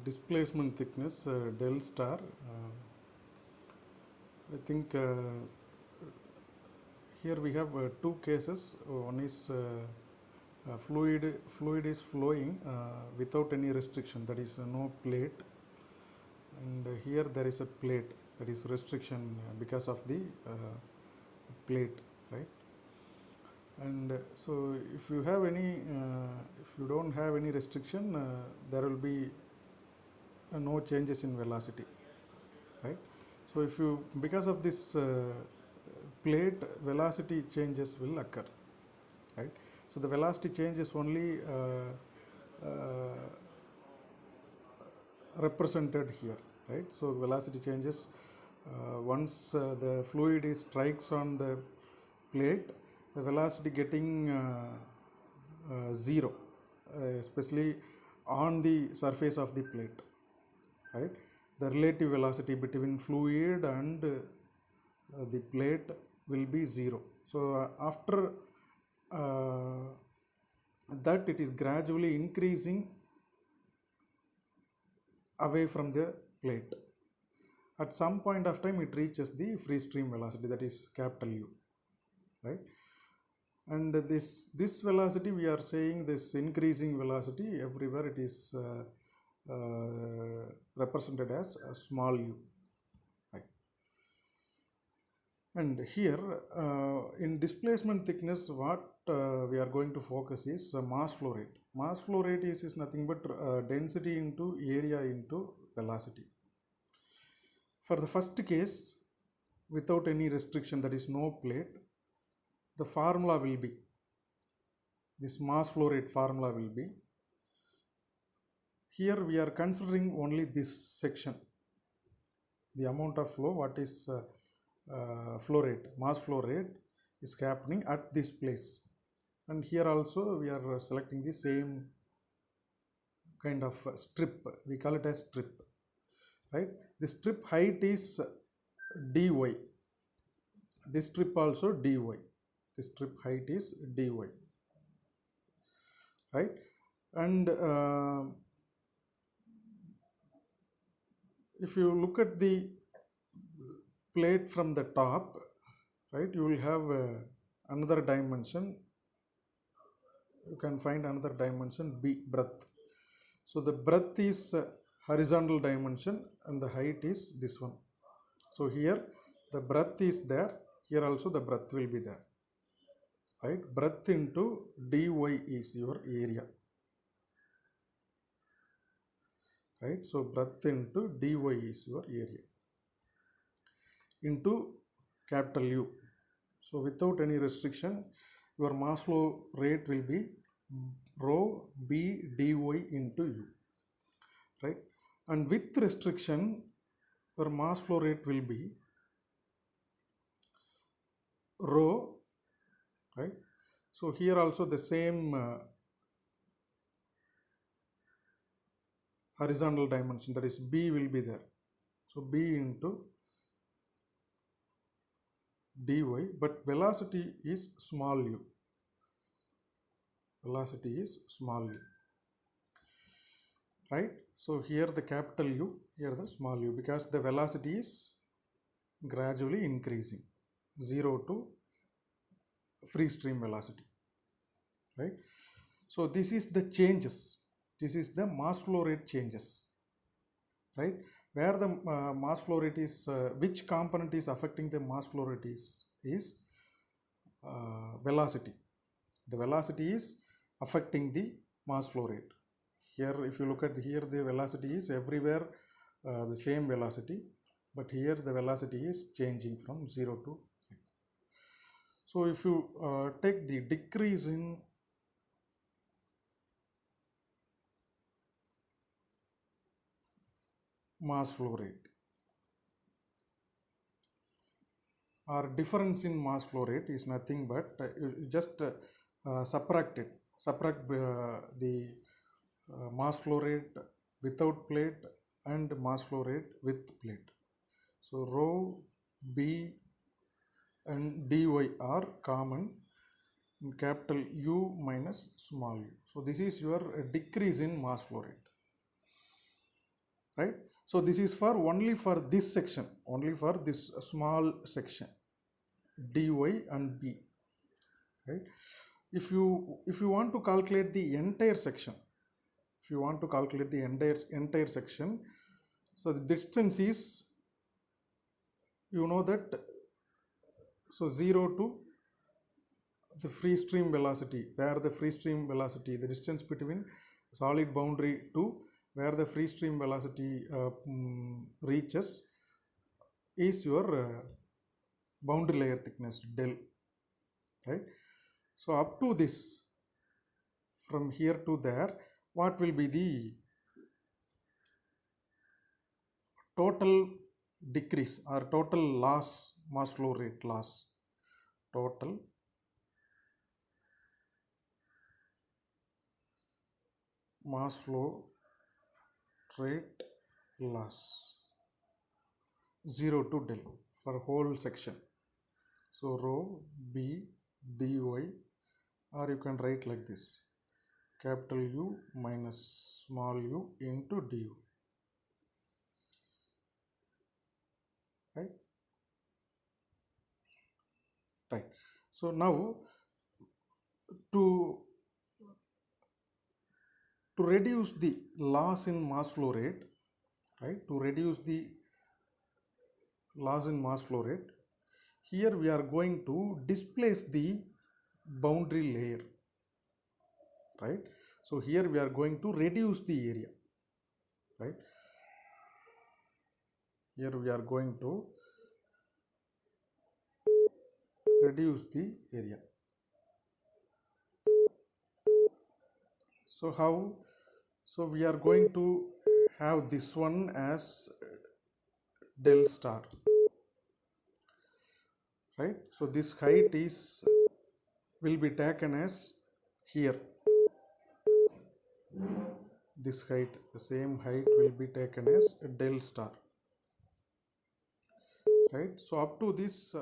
displacement thickness del star. I think here we have two cases. One is fluid is flowing without any restriction, that is no plate, and here there is a plate, that is restriction because of the plate, right? And so if you have any if you don't have any restriction, there will be no changes in velocity, right? So if you, because of this plate, velocity changes will occur, right? So the velocity change is only represented here, right? So velocity changes once the fluid strikes on the plate, the velocity getting zero, especially on the surface of the plate, right? The relative velocity between fluid and the plate will be zero. So after that, it is gradually increasing away from the plate. At some point of time, it reaches the free stream velocity, that is capital U, right? And this velocity, we are saying this increasing velocity, everywhere it is represented as a small u, right? And here in displacement thickness, what we are going to focus is mass flow rate. Mass flow rate is nothing but density into area into velocity. For the first case, without any restriction, that is no plate, the formula will be, this mass flow rate formula will be, here we are considering only this section, the amount of flow, what is flow rate, mass flow rate is happening at this place. And here also we are selecting the same kind of strip, we call it as strip, right? The strip height is dy, this strip also dy, the strip height is dy, right? And if you look at the plate from the top, right, you will have another dimension, you can find another dimension b, breadth. So the breadth is horizontal dimension and the height is this one. So here the breadth is there, here also the breadth will be there, right? Breadth into dy is your area, right? So breadth into dy is your area into capital U. So without any restriction, your mass flow rate will be rho b dy into u, right? And with restriction, your mass flow rate will be rho, right? So here also the same horizontal dimension, that is b will be there. So b into dy, but velocity is small u, velocity is small u, right? So here the capital U, here the small u, because the velocity is gradually increasing, 0 to free stream velocity, right? So this is the changes, this is the mass flow rate changes, right? Where the mass flow rate is, which component is affecting the mass flow rate is velocity. The velocity is affecting the mass flow rate. Here if you look at here, the velocity is everywhere the same velocity, but here the velocity is changing from 0 to. So if you take the decrease in mass flow rate or difference in mass flow rate is nothing but you just subtract the mass flow rate without plate and mass flow rate with plate. So rho b and dy are common in capital U minus small u. So this is your decrease in mass flow rate. right? So this is for only for this section, only for this small section dy and b, right? If you want to calculate the entire section, if you want to calculate the entire section, so the distance is, you know that, so 0 to the free stream velocity, where the free stream velocity, the distance between solid boundary to where the free stream velocity reaches, is your boundary layer thickness del, right? So up to this, from here to there, what will be the total decrease or total loss, mass flow rate loss, total mass flow rate loss 0 to del for whole section. So rho b dy, or you can write like this, capital U minus small u into du, right? Right. So now to reduce the loss in mass flow rate, right? To reduce the loss in mass flow rate, here we are going to displace the boundary layer, right? So here we are going to reduce the area, right? Here we are going to reduce the area. So how? So we are going to have this one as del star, right? So this height is will be taken as here, this height, the same height will be taken as del star, right? So up to this